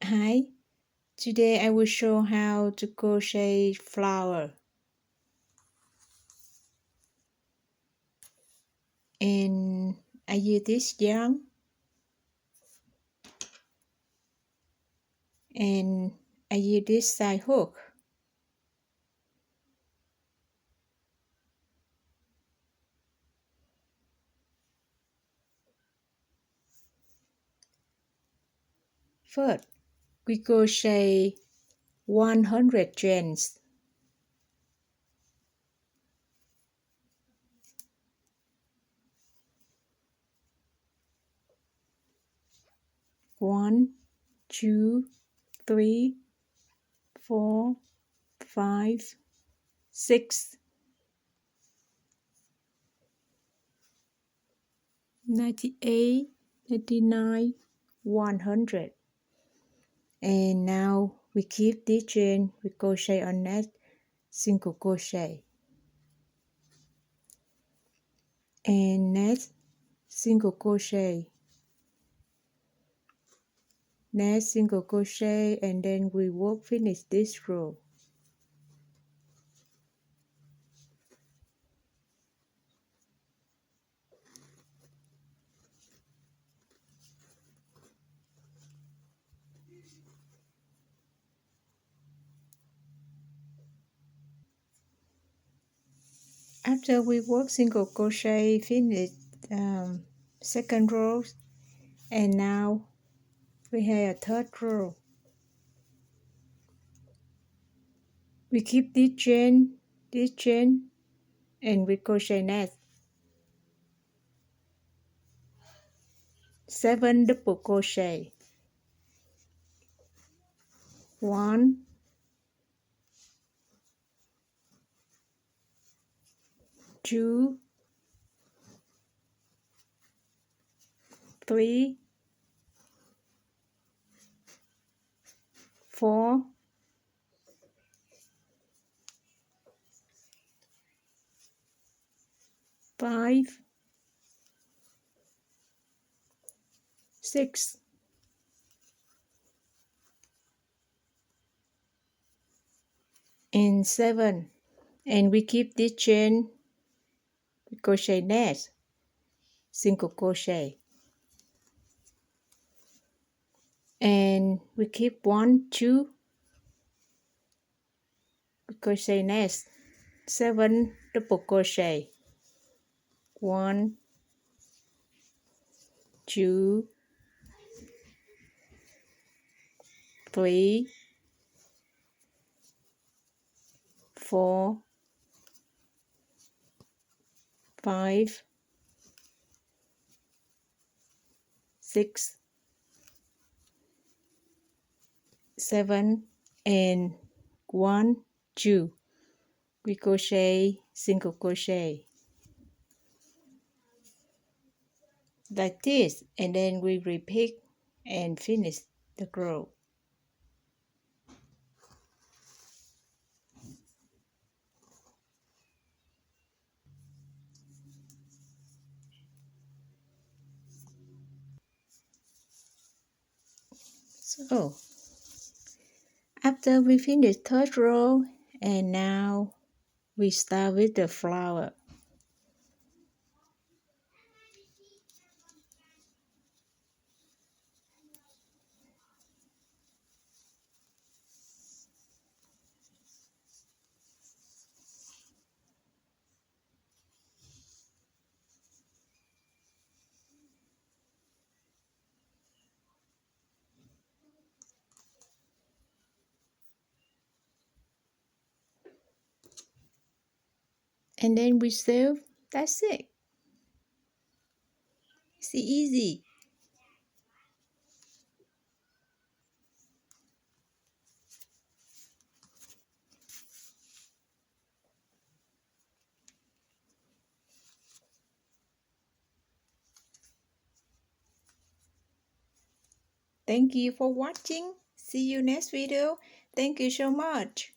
Hi, today I will show how to crochet flower. And I use this yarn and I use this side hook. First, we crochet 100 chains. One, two, three, 4, 5, 6, 98, 99, 100. And now we keep this chain, we crochet on next single crochet. And next single crochet, next single crochet, and then we will finish this row. After we work single crochet, finish second row, and now we have a third row. We keep this chain, and we crochet next 7 double crochet. 1, 2, 3, 4, 5, 6, and 7. And we keep this chain, we crochet next single crochet, and we keep 1, 2, we crochet next 7 double crochet. 1, 2, 3, 4, 5, 6, 7, and 1, 2. We crochet single crochet like this, and then we repeat and finish the row. So after we finish third row, and now we start with the flower. And then we sew. That's it. It's easy. Thank you for watching. See you next video. Thank you so much.